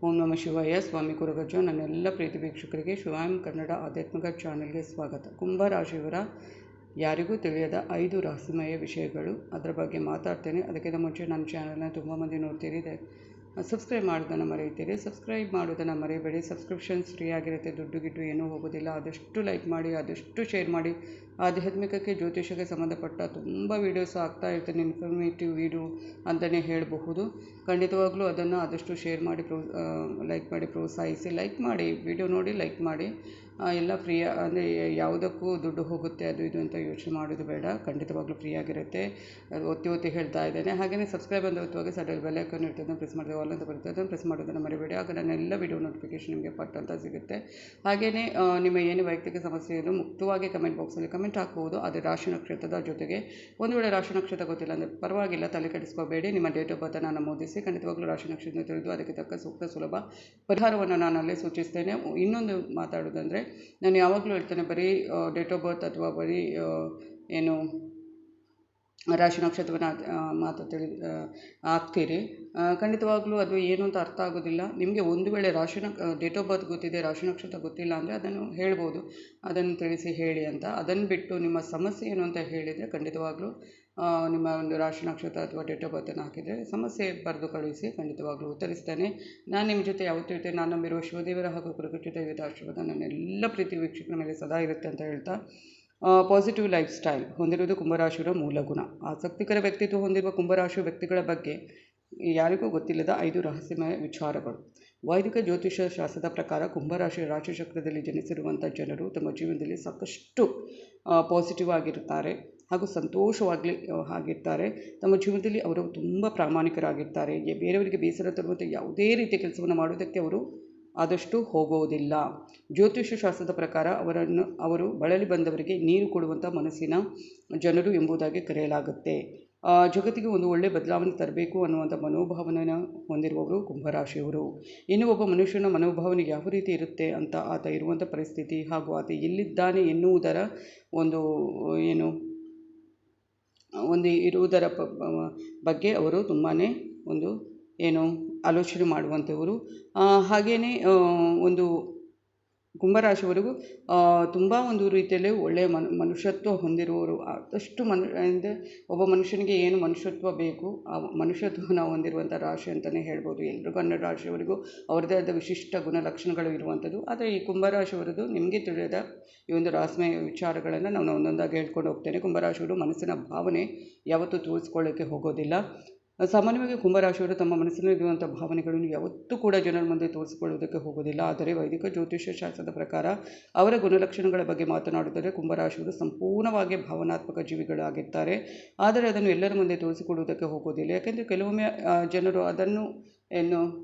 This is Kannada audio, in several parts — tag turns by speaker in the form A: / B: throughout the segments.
A: ಓಂ ನಮಃ ಶಿವಾಯ. ಸ್ವಾಮಿ ಕುರುಗಜ್ಜ. ನನ್ನೆಲ್ಲ ಪ್ರೀತಿ ವೀಕ್ಷಕರಿಗೆ ಶಿವಾಯಂ ಕನ್ನಡ ಆಧ್ಯಾತ್ಮಿಕ ಚಾನೆಲ್ಗೆ ಸ್ವಾಗತ. ಕುಂಭರಾಶಿಯವರ ಯಾರಿಗೂ ತಿಳಿಯದ 5 ರಹಸ್ಯಮಯ ವಿಷಯಗಳು, ಅದರ ಬಗ್ಗೆ ಮಾತಾಡ್ತೇನೆ. ಅದಕ್ಕಿಂತ ಮುಂಚೆ ನನ್ನ ಚಾನಲ್ನ ತುಂಬ ಮಂದಿ ನೋಡ್ತೀರಿ, ಸಬ್ಸ್ಕ್ರೈಬ್ ಮಾಡೋದನ್ನು ಮರೀತೀರಿ. ಸಬ್ಸ್ಕ್ರೈಬ್ ಮಾಡೋದನ್ನು ಮರಿಬೇಡಿ. ಸಬ್ಸ್ಕ್ರಿಪ್ಷನ್ಸ್ ಫ್ರೀ ಆಗಿರುತ್ತೆ, ದುಡ್ಡು ಗಿಡ್ಡು ಏನೂ ಹೋಗೋದಿಲ್ಲ. ಆದಷ್ಟು ಲೈಕ್ ಮಾಡಿ, ಆದಷ್ಟು ಶೇರ್ ಮಾಡಿ. ಆಧ್ಯಾತ್ಮಿಕಕ್ಕೆ, ಜ್ಯೋತಿಷಕ್ಕೆ ಸಂಬಂಧಪಟ್ಟ ತುಂಬ ವೀಡಿಯೋಸ್ ಆಗ್ತಾ ಇರ್ತೇನೆ, ಇನ್ಫಾರ್ಮೇಟಿವ್ ವೀಡಿಯೋ ಅಂತಲೇ ಹೇಳಬಹುದು. ಖಂಡಿತವಾಗ್ಲೂ ಅದನ್ನು ಆದಷ್ಟು ಶೇರ್ ಮಾಡಿ, ಲೈಕ್ ಮಾಡಿ, ಪ್ರೋತ್ಸಾಹಿಸಿ. ಲೈಕ್ ಮಾಡಿ, ವಿಡಿಯೋ ನೋಡಿ ಲೈಕ್ ಮಾಡಿ. ಎಲ್ಲ ಫ್ರೀ, ಅಂದರೆ ಯಾವುದಕ್ಕೂ ದುಡ್ಡು ಹೋಗುತ್ತೆ ಅದು ಇದು ಅಂತ ಯೋಚನೆ ಮಾಡೋದು ಬೇಡ. ಖಂಡಿತವಾಗ್ಲೂ ಫ್ರೀ ಆಗಿರುತ್ತೆ, ಅದು ಒತ್ತಿ ಹೇಳ್ತಾ ಇದ್ದೇನೆ. ಹಾಗೆಯೇ ಸಬ್ಸ್ಕ್ರೈಬ್ ಅಂತ ಒತ್ತುವಾಗ ಸೈಡಲ್ಲಿ ಬೆಲ್ ಐಕಾನ್ ಇರ್ತದೆ, ಪ್ರೆಸ್ ಮಾಡಿದ್ರೆ ಆಲ್ ಅಂತ ಬರುತ್ತೆ, ಅದನ್ನು ಪ್ರೆಸ್ ಮಾಡೋದನ್ನು ಮರಿಬೇಡಿ. ಆಗ ನನ್ನೆಲ್ಲ ವಿಡಿಯೋ ನೋಟಿಫಿಕೇಶನ್ ನಿಮಗೆ ಪಟ್ ಅಂತ ಸಿಗುತ್ತೆ. ಹಾಗೆಯೇ ನಿಮ್ಮ ಏನು ವೈಯಕ್ತಿಕ ಸಮಸ್ಯೆ ಇದ್ದು ಮುಕ್ತವಾಗಿ ಕಮೆಂಟ್ ಬಾಕ್ಸಲ್ಲಿ ಕಮೆಂಟ್ ಹಾಕಬಹುದು. ಅದು ರಾಶಿ ನಕ್ಷತ್ರದ ಜೊತೆಗೆ. ಒಂದು ವೇಳೆ ರಾಶಿ ನಕ್ಷತ್ರ ಗೊತ್ತಿಲ್ಲ ಅಂದರೆ ಪರವಾಗಿಲ್ಲ, ತಲೆ ಕೆಡಿಸ್ಕೋಬೇಡಿ. ನಿಮ್ಮ ಡೇಟ್ ಆಫ್ ಬರ್ತನ್ನು ನಮೂದಿಸಿ. ಖಂಡಿತವಾಗ್ಲೂ ರಾಶಿ ನಕ್ಷತ್ರ ತಿಳಿದು ಅದಕ್ಕೆ ತಕ್ಕ ಸೂಕ್ತ ಸುಲಭ ಪರಿಹಾರವನ್ನು ನಾನು ಅಲ್ಲೇ ಸೂಚಿಸ್ತೇನೆ. ಇನ್ನೊಂದು ಮಾತಾಡೋದಂದರೆ, ನಾನು ಯಾವಾಗಲೂ ಹೇಳ್ತೇನೆ, ಬರೀ ಡೇಟ್ ಆಫ್ ಬರ್ತ್ ಅಥವಾ ಬರೀ ಏನು ರಾಶಿ ನಕ್ಷತ್ರವನ್ನು ಮಾತು ಆಗ್ತೀರಿ. ಖಂಡಿತವಾಗ್ಲೂ ಅದು ಏನು ಅಂತ ಅರ್ಥ ಆಗೋದಿಲ್ಲ ನಿಮಗೆ. ಒಂದು ವೇಳೆ ಡೇಟ್ ಆಫ್ ಬರ್ತ್ ಗೊತ್ತಿದೆ, ರಾಶಿ ನಕ್ಷತ್ರ ಗೊತ್ತಿಲ್ಲ ಅಂದರೆ ಅದನ್ನು ಹೇಳ್ಬೋದು, ಅದನ್ನು ತಿಳಿಸಿ ಹೇಳಿ ಅಂತ. ಅದನ್ನು ಬಿಟ್ಟು ನಿಮ್ಮ ಸಮಸ್ಯೆ ಏನು ಅಂತ ಹೇಳಿದರೆ ಖಂಡಿತವಾಗ್ಲೂ ನಿಮ್ಮ ಒಂದು ರಾಶಿ ನಕ್ಷತ್ರ ಅಥವಾ ಡೇಟ್ ಆಫ್ ಬರ್ತನ್ನು ಹಾಕಿದರೆ ಸಮಸ್ಯೆ ಬರೆದು ಕಳುಹಿಸಿ, ಖಂಡಿತವಾಗ್ಲೂ ಉತ್ತರಿಸ್ತೇನೆ. ನಾನು ನಿಮ್ಮ ಜೊತೆ ಯಾವತ್ತೂ ಇರ್ತೇನೆ. ನಾನು ನಂಬಿರುವ ಶಿವದೇವರ ಹಾಗೂ ಕುರುಗಜ್ಜ ದೈವದ ಆಶೀರ್ವಾದ ನನ್ನೆಲ್ಲ ಪ್ರೀತಿ ವೀಕ್ಷಕರ ಮೇಲೆ ಸದಾ ಇರುತ್ತೆ ಅಂತ ಹೇಳ್ತಾ, ಪಾಸಿಟಿವ್ ಲೈಫ್ ಸ್ಟೈಲ್ ಹೊಂದಿರುವುದು ಕುಂಭರಾಶಿಯವರ ಮೂಲ ಗುಣ. ಆಸಕ್ತಿಕರ ವ್ಯಕ್ತಿತ್ವ ಹೊಂದಿರುವ ಕುಂಭರಾಶಿಯ ವ್ಯಕ್ತಿಗಳ ಬಗ್ಗೆ ಯಾರಿಗೂ ಗೊತ್ತಿಲ್ಲದ 5 ರಹಸ್ಯಮಯ ವಿಚಾರಗಳು. ವೈದಿಕ ಜ್ಯೋತಿಷ ಶಾಸ್ತ್ರದ ಪ್ರಕಾರ ಕುಂಭರಾಶಿಯ ರಾಶಿಚಕ್ರದಲ್ಲಿ ಜನಿಸಿರುವಂಥ ಜನರು ತಮ್ಮ ಜೀವನದಲ್ಲಿ ಸಾಕಷ್ಟು ಪಾಸಿಟಿವ್ ಆಗಿರ್ತಾರೆ ಹಾಗೂ ಸಂತೋಷವಾಗಲಿ ಆಗಿರ್ತಾರೆ. ತಮ್ಮ ಜೀವನದಲ್ಲಿ ಅವರು ತುಂಬ ಪ್ರಾಮಾಣಿಕರಾಗಿರ್ತಾರೆ. ಬೇರೆಯವರಿಗೆ ಬೇಸರ ತರುವಂಥ ಯಾವುದೇ ರೀತಿಯ ಕೆಲಸವನ್ನು ಮಾಡೋದಕ್ಕೆ ಅವರು ಆದಷ್ಟು ಹೋಗೋದಿಲ್ಲ. ಜ್ಯೋತಿಷ್ಯ ಶಾಸ್ತ್ರದ ಪ್ರಕಾರ ಅವರು ಬಳಲಿ ಬಂದವರಿಗೆ ನೀರು ಕೊಡುವಂಥ ಮನಸ್ಸಿನ ಜನರು ಎಂಬುದಾಗಿ ಕರೆಯಲಾಗುತ್ತೆ. ಜಗತ್ತಿಗೆ ಒಂದು ಒಳ್ಳೆಯ ಬದಲಾವಣೆ ತರಬೇಕು ಅನ್ನುವಂಥ ಮನೋಭಾವನೆಯನ್ನು ಹೊಂದಿರುವವರು ಕುಂಭರಾಶಿಯವರು. ಇನ್ನು ಒಬ್ಬ ಮನುಷ್ಯನ ಮನೋಭಾವನೆ ಯಾವ ರೀತಿ ಇರುತ್ತೆ ಅಂತ, ಆತ ಇರುವಂಥ ಪರಿಸ್ಥಿತಿ ಹಾಗೂ ಆತ ಎಲ್ಲಿದ್ದಾನೆ ಎನ್ನುವುದರ ಇರುವುದರ ಬಗ್ಗೆ ಅವರು ತುಂಬಾ ಆಲೋಚನೆ ಮಾಡುವಂಥವರು. ಹಾಗೆಯೇ ಒಂದು ಕುಂಭರಾಶಿಯವರಿಗೂ ತುಂಬ ಒಂದು ರೀತಿಯಲ್ಲಿ ಒಳ್ಳೆಯ ಮನುಷ್ಯತ್ವ ಹೊಂದಿರುವವರು. ಆದಷ್ಟು ಅಂದರೆ ಒಬ್ಬ ಮನುಷ್ಯನಿಗೆ ಏನು ಮನುಷ್ಯತ್ವ ಬೇಕು, ಆ ಮನುಷ್ಯತ್ವವನ್ನು ಹೊಂದಿರುವಂಥ ರಾಶಿ ಅಂತಲೇ ಹೇಳ್ಬೋದು. ಎಲ್ಲರಿಗೂ 12 ರಾಶಿಯವರಿಗೂ ಅವರದೇ ಆದ ವಿಶಿಷ್ಟ ಗುಣಲಕ್ಷಣಗಳು ಇರುವಂಥದ್ದು. ಆದರೆ ಈ ಕುಂಭರಾಶಿಯವರದ್ದು ನಿಮಗೆ ತಿಳಿಯದ ಈ ಒಂದು ರಹಸ್ಯಮಯ ವಿಚಾರಗಳನ್ನು ನಾನು ಒಂದೊಂದಾಗಿ ಹೇಳ್ಕೊಂಡು ಹೋಗ್ತೇನೆ. ಕುಂಭರಾಶಿಯವರು ಮನಸ್ಸಿನ ಭಾವನೆ ಯಾವತ್ತೂ ತೋರಿಸ್ಕೊಳ್ಳೋಕ್ಕೆ ಹೋಗೋದಿಲ್ಲ. ಸಾಮಾನ್ಯವಾಗಿ ಕುಂಭರಾಶಿಯವರು ತಮ್ಮ ಮನಸ್ಸಿನಲ್ಲಿರುವಂಥ ಭಾವನೆಗಳನ್ನು ಯಾವತ್ತೂ ಕೂಡ ಜನರ ಮುಂದೆ ತೋರಿಸಿಕೊಳ್ಳುವುದಕ್ಕೆ ಹೋಗೋದಿಲ್ಲ. ಆದರೆ ವೈದಿಕ ಜ್ಯೋತಿಷ್ಯ ಶಾಸ್ತ್ರದ ಪ್ರಕಾರ ಅವರ ಗುಣಲಕ್ಷಣಗಳ ಬಗ್ಗೆ ಮಾತನಾಡಿದರೆ ಕುಂಭರಾಶಿಯವರು ಸಂಪೂರ್ಣವಾಗಿ ಭಾವನಾತ್ಮಕ ಜೀವಿಗಳಾಗಿರ್ತಾರೆ. ಆದರೆ ಅದನ್ನು ಎಲ್ಲರ ಮುಂದೆ ತೋರಿಸಿಕೊಳ್ಳುವುದಕ್ಕೆ ಹೋಗೋದಿಲ್ಲ. ಯಾಕೆಂದರೆ ಕೆಲವೊಮ್ಮೆ ಜನರು ಅದನ್ನು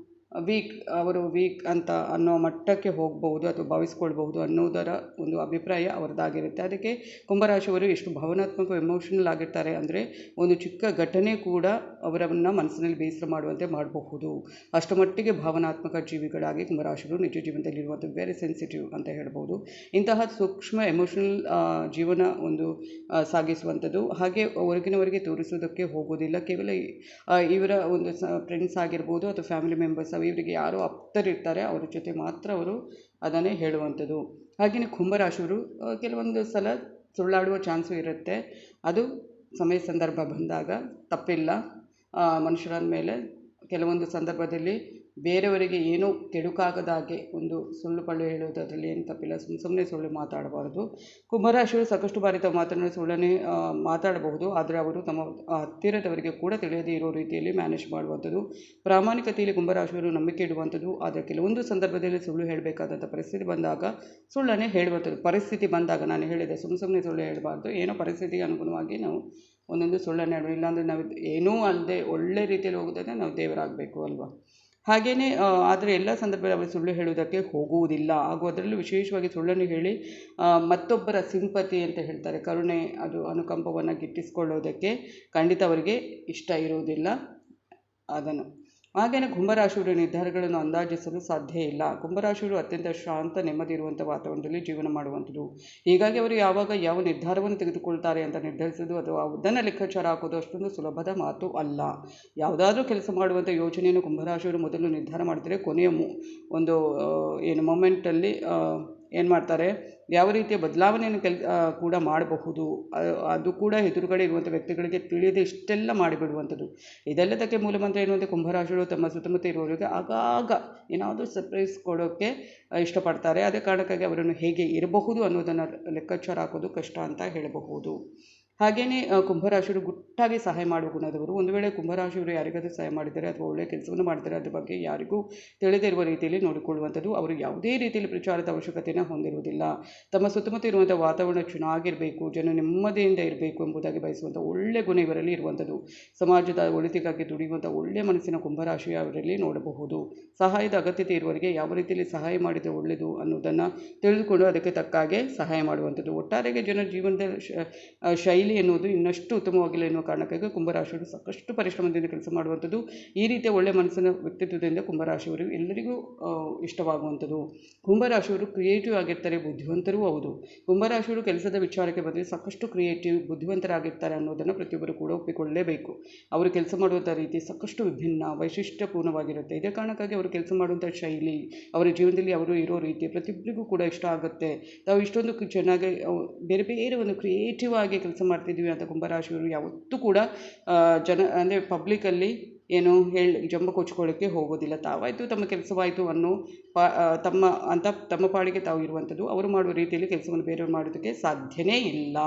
A: ಅವರು ವೀಕ್ ಅಂತ ಅನ್ನೋ ಮಟ್ಟಕ್ಕೆ ಹೋಗಬಹುದು ಅಥವಾ ಭಾವಿಸ್ಕೊಳ್ಬಹುದು ಅನ್ನೋದರ ಒಂದು ಅಭಿಪ್ರಾಯ ಅವರದ್ದಾಗಿರುತ್ತೆ. ಅದಕ್ಕೆ ಕುಂಭರಾಶಿಯವರು ಎಷ್ಟು ಭಾವನಾತ್ಮಕ ಎಮೋಷನಲ್ ಆಗಿರ್ತಾರೆ ಅಂದರೆ, ಒಂದು ಚಿಕ್ಕ ಘಟನೆ ಕೂಡ ಅವರನ್ನು ಮನಸ್ಸಿನಲ್ಲಿ ಬೇಸರ ಮಾಡುವಂತೆ ಮಾಡಬಹುದು. ಅಷ್ಟು ಮಟ್ಟಿಗೆ ಭಾವನಾತ್ಮಕ ಜೀವಿಗಳಾಗಿ ಕುಂಭರಾಶಿಯವರು ನಿಜ ಜೀವನದಲ್ಲಿರುವಂಥ ವೆರಿ ಸೆನ್ಸಿಟಿವ್ ಅಂತ ಹೇಳ್ಬೋದು. ಇಂತಹ ಸೂಕ್ಷ್ಮ ಎಮೋಷನಲ್ ಜೀವನ ಸಾಗಿಸುವಂಥದ್ದು. ಹಾಗೆ ಹೊರಗಿನವರಿಗೆ ತೋರಿಸೋದಕ್ಕೆ ಹೋಗೋದಿಲ್ಲ. ಕೇವಲ ಇವರ ಒಂದು ಫ್ರೆಂಡ್ಸ್ ಆಗಿರ್ಬೋದು ಅಥವಾ ಫ್ಯಾಮಿಲಿ ಮೆಂಬರ್ಸ್, ಇವರಿಗೆ ಯಾರು ಆಪ್ತರಿರ್ತಾರೆ ಅವರ ಜೊತೆ ಮಾತ್ರ ಅವರು ಅದನ್ನೇ ಹೇಳುವಂಥದ್ದು. ಹಾಗೆಯೇ ಕುಂಭರಾಶಿಯವರು ಕೆಲವೊಂದು ಸಲ ಸುಳ್ಳಾಡುವ ಚಾನ್ಸು ಇರುತ್ತೆ. ಅದು ಸಮಯ ಸಂದರ್ಭ ಬಂದಾಗ ತಪ್ಪಿಲ್ಲ. ಮನುಷ್ಯರ ಮೇಲೆ ಕೆಲವೊಂದು ಸಂದರ್ಭದಲ್ಲಿ ಬೇರೆಯವರಿಗೆ ಏನೂ ಕೆಡುಕಾಗದಾಗೆ ಒಂದು ಸುಳ್ಳು ಪಳ್ಳು ಹೇಳುವುದರಲ್ಲಿ ಏನು ತಪ್ಪಿಲ್ಲ. ಸುಮ್ಮನೆ ಸುಳ್ಳು ಮಾತಾಡಬಾರ್ದು. ಕುಂಭರಾಶಿಯವರು ಸಾಕಷ್ಟು ಬಾರಿ ತಮ್ಮ ಮಾತನ್ನು ಸುಳ್ಳನ್ನೇ ಮಾತಾಡಬಹುದು. ಆದರೆ ಅವರು ತಮ್ಮ ಹತ್ತಿರದವರಿಗೆ ಕೂಡ ತಿಳಿಯದೇ ಇರೋ ರೀತಿಯಲ್ಲಿ ಮ್ಯಾನೇಜ್ ಮಾಡುವಂಥದ್ದು. ಪ್ರಾಮಾಣಿಕತೆಯಲ್ಲಿ ಕುಂಭರಾಶಿಯವರು ನಂಬಿಕೆ ಇಡುವಂಥದ್ದು. ಆದರೆ ಕೆಲವೊಂದು ಸಂದರ್ಭದಲ್ಲಿ ಸುಳ್ಳು ಹೇಳಬೇಕಾದಂಥ ಪರಿಸ್ಥಿತಿ ಬಂದಾಗ ಸುಳ್ಳನ್ನೇ ಹೇಳುವಂಥದ್ದು. ಪರಿಸ್ಥಿತಿ ಬಂದಾಗ ನಾನು ಹೇಳಿದೆ, ಸುಮ್ಮನೆ ಸುಳ್ಳು ಹೇಳಬಾರ್ದು. ಏನೋ ಪರಿಸ್ಥಿತಿಗೆ ಅನುಗುಣವಾಗಿ ನಾವು ಒಂದೊಂದು ಸುಳ್ಳನ್ನು ಹೇಳೋದು. ಇಲ್ಲಾಂದರೆ ನಾವು ಏನೂ ಅಲ್ಲದೆ ಒಳ್ಳೆ ರೀತಿಯಲ್ಲಿ ಹೋಗೋದಾದರೆ ನಾವು ದೇವರಾಗಬೇಕು ಅಲ್ವಾ. ಹಾಗೆಯೇ ಆದರೆ ಎಲ್ಲ ಸಂದರ್ಭದಲ್ಲಿ ಅವರು ಸುಳ್ಳು ಹೇಳುವುದಕ್ಕೆ ಹೋಗುವುದಿಲ್ಲ. ಹಾಗೂ ಅದರಲ್ಲೂ ವಿಶೇಷವಾಗಿ ಸುಳ್ಳನ್ನು ಹೇಳಿ ಮತ್ತೊಬ್ಬರ ಸಿಂಪತಿ ಅಂತ ಹೇಳ್ತಾರೆ, ಕರುಣೆ, ಅದು ಅನುಕಂಪವನ್ನು ಗಿಟ್ಟಿಸಿಕೊಳ್ಳೋದಕ್ಕೆ ಖಂಡಿತ ಅವರಿಗೆ ಇಷ್ಟ ಇರುವುದಿಲ್ಲ. ಅದನ್ನು ಹಾಗೆಯೇ ಕುಂಭರಾಶಿಯವರು ನಿರ್ಧಾರಗಳನ್ನು ಅಂದಾಜಿಸಲು ಸಾಧ್ಯ ಇಲ್ಲ. ಕುಂಭರಾಶಿಯವರು ಅತ್ಯಂತ ಶಾಂತ, ನೆಮ್ಮದಿ ಇರುವಂಥ ವಾತಾವರಣದಲ್ಲಿ ಜೀವನ ಮಾಡುವಂಥದ್ದು. ಹೀಗಾಗಿ ಅವರು ಯಾವಾಗ ಯಾವ ನಿರ್ಧಾರವನ್ನು ತೆಗೆದುಕೊಳ್ತಾರೆ ಅಂತ ನಿರ್ಧರಿಸೋದು ಅಥವಾ ಅದನ್ನು ಲೆಕ್ಕಾಚಾರ ಹಾಕೋದು ಅಷ್ಟೊಂದು ಸುಲಭದ ಮಾತು ಅಲ್ಲ. ಯಾವುದಾದ್ರೂ ಕೆಲಸ ಮಾಡುವಂಥ ಯೋಚನೆಯನ್ನು ಕುಂಭರಾಶಿಯವರು ಮೊದಲು ನಿರ್ಧಾರ ಮಾಡಿದರೆ ಕೊನೆಯ ಒಂದು ಮೊಮೆಂಟಲ್ಲಿ ಏನು ಮಾಡ್ತಾರೆ, ಯಾವ ರೀತಿಯ ಬದಲಾವಣೆಯನ್ನು ಕೂಡ ಮಾಡಬಹುದು. ಅದು ಕೂಡ ಎದುರುಗಡೆ ಇರುವಂಥ ವ್ಯಕ್ತಿಗಳಿಗೆ ತಿಳಿಯದೆ ಇಷ್ಟೆಲ್ಲ ಮಾಡಿಬಿಡುವಂಥದ್ದು. ಇದೆಲ್ಲದಕ್ಕೆ ಮೂಲಮಂತ್ರ ಎನ್ನುವಂತೆ ಕುಂಭರಾಶಿಗಳು ತಮ್ಮ ಸುತ್ತಮುತ್ತ ಇರುವವರಿಗೆ ಆಗಾಗ ಏನಾದರೂ ಸರ್ಪ್ರೈಸ್ ಕೊಡೋಕ್ಕೆ ಇಷ್ಟಪಡ್ತಾರೆ. ಅದೇ ಕಾರಣಕ್ಕಾಗಿ ಅವರನ್ನು ಹೇಗೆ ಇರಬಹುದು ಅನ್ನೋದನ್ನು ಲೆಕ್ಕಾಚಾರ ಹಾಕೋದು ಕಷ್ಟ ಅಂತ ಹೇಳಬಹುದು. ಹಾಗೆಯೇ ಕುಂಭರಾಶಿಯವರು ಗುಟ್ಟಾಗಿ ಸಹಾಯ ಮಾಡುವ ಗುಣದವರು. ಒಂದು ವೇಳೆ ಕುಂಭರಾಶಿಯವರು ಯಾರಿಗಾದರೂ ಸಹಾಯ ಮಾಡಿದರೆ ಅಥವಾ ಒಳ್ಳೆಯ ಕೆಲಸವನ್ನು ಮಾಡಿದರೆ ಅದ್ರ ಬಗ್ಗೆ ಯಾರಿಗೂ ತಿಳಿದೇ ಇರುವ ರೀತಿಯಲ್ಲಿ ನೋಡಿಕೊಳ್ಳುವಂಥದ್ದು. ಅವರು ಯಾವುದೇ ರೀತಿಯಲ್ಲಿ ಪ್ರಚಾರದ ಅವಶ್ಯಕತೆಯನ್ನು ಹೊಂದಿರುವುದಿಲ್ಲ. ತಮ್ಮ ಸುತ್ತಮುತ್ತ ಇರುವಂಥ ವಾತಾವರಣ ಚೆನ್ನಾಗಿರಬೇಕು, ಜನ ನೆಮ್ಮದಿಯಿಂದ ಇರಬೇಕು ಎಂಬುದಾಗಿ ಬಯಸುವಂಥ ಒಳ್ಳೆಯ ಗುಣ ಇವರಲ್ಲಿ ಇರುವಂಥದ್ದು. ಸಮಾಜದ ಒಳಿತಿಗಾಗಿ ದುಡಿಯುವಂಥ ಒಳ್ಳೆಯ ಮನಸ್ಸಿನ ಕುಂಭರಾಶಿಯವರಲ್ಲಿ ನೋಡಬಹುದು. ಸಹಾಯದ ಅಗತ್ಯತೆ ಇರುವವರಿಗೆ ಯಾವ ರೀತಿಯಲ್ಲಿ ಸಹಾಯ ಮಾಡಿದರೆ ಒಳ್ಳೆಯದು ಅನ್ನೋದನ್ನು ತಿಳಿದುಕೊಂಡು ಅದಕ್ಕೆ ತಕ್ಕಾಗೆ ಸಹಾಯ ಮಾಡುವಂಥದ್ದು. ಒಟ್ಟಾರೆಗೆ ಜನರ ಜೀವನದ ಶೈಲಿ ಎನ್ನುವುದು ಇನ್ನಷ್ಟು ಉತ್ತಮವಾಗಿಲ್ಲ ಎನ್ನುವ ಕಾರಣಕ್ಕಾಗಿ ಕುಂಭರಾಶಿಯವರು ಸಾಕಷ್ಟು ಪರಿಶ್ರಮದಿಂದ ಕೆಲಸ ಮಾಡುವಂಥದ್ದು. ಈ ರೀತಿಯ ಒಳ್ಳೆಯ ಮನಸ್ಸಿನ ವ್ಯಕ್ತಿತ್ವದಿಂದ ಕುಂಭರಾಶಿಯವರು ಎಲ್ಲರಿಗೂ ಇಷ್ಟವಾಗುವಂಥದ್ದು. ಕುಂಭರಾಶಿಯವರು ಕ್ರಿಯೇಟಿವ್ ಆಗಿರ್ತಾರೆ, ಬುದ್ಧಿವಂತರೂ ಹೌದು. ಕುಂಭರಾಶಿಯವರು ಕೆಲಸದ ವಿಚಾರಕ್ಕೆ ಬಂದರೆ ಸಾಕಷ್ಟು ಕ್ರಿಯೇಟಿವ್, ಬುದ್ಧಿವಂತರಾಗಿರ್ತಾರೆ ಅನ್ನೋದನ್ನು ಪ್ರತಿಯೊಬ್ಬರು ಕೂಡ ಒಪ್ಪಿಕೊಳ್ಳಲೇಬೇಕು. ಅವರು ಕೆಲಸ ಮಾಡುವಂಥ ರೀತಿ ಸಾಕಷ್ಟು ವಿಭಿನ್ನ, ವೈಶಿಷ್ಟ್ಯಪೂರ್ಣವಾಗಿರುತ್ತೆ. ಇದೇ ಕಾರಣಕ್ಕಾಗಿ ಅವರು ಕೆಲಸ ಮಾಡುವಂಥ ಶೈಲಿ, ಅವರ ಜೀವನದಲ್ಲಿ ಅವರು ಇರೋ ರೀತಿ ಪ್ರತಿಯೊಬ್ಬರಿಗೂ ಕೂಡ ಇಷ್ಟ ಆಗುತ್ತೆ. ತಾವು ಇಷ್ಟೊಂದು ಚೆನ್ನಾಗಿ ಬೇರೆ ಬೇರೆ ಒಂದು ಕ್ರಿಯೇಟಿವ್ ಆಗಿ ಕೆಲಸ ಮಾಡ್ತಿದ್ವಿ ಅಂತ ಕುಂಭರಾಶಿಯವರು ಯಾವತ್ತೂ ಕೂಡ ಅಂದರೆ ಪಬ್ಲಿಕಲ್ಲಿ ಜಂಬ ಕೊಚ್ಕೊಳ್ಳೋಕ್ಕೆ ಹೋಗೋದಿಲ್ಲ. ತಾವಾಯಿತು ತಮ್ಮ ಕೆಲಸವಾಯಿತು ಅನ್ನೋ ತಮ್ಮ ಪಾಡಿಗೆ ತಾವು ಇರುವಂಥದ್ದು. ಅವರು ಮಾಡುವ ರೀತಿಯಲ್ಲಿ ಕೆಲಸವನ್ನು ಬೇರೆಯವರು ಮಾಡೋದಕ್ಕೆ ಸಾಧ್ಯನೇ ಇಲ್ಲ.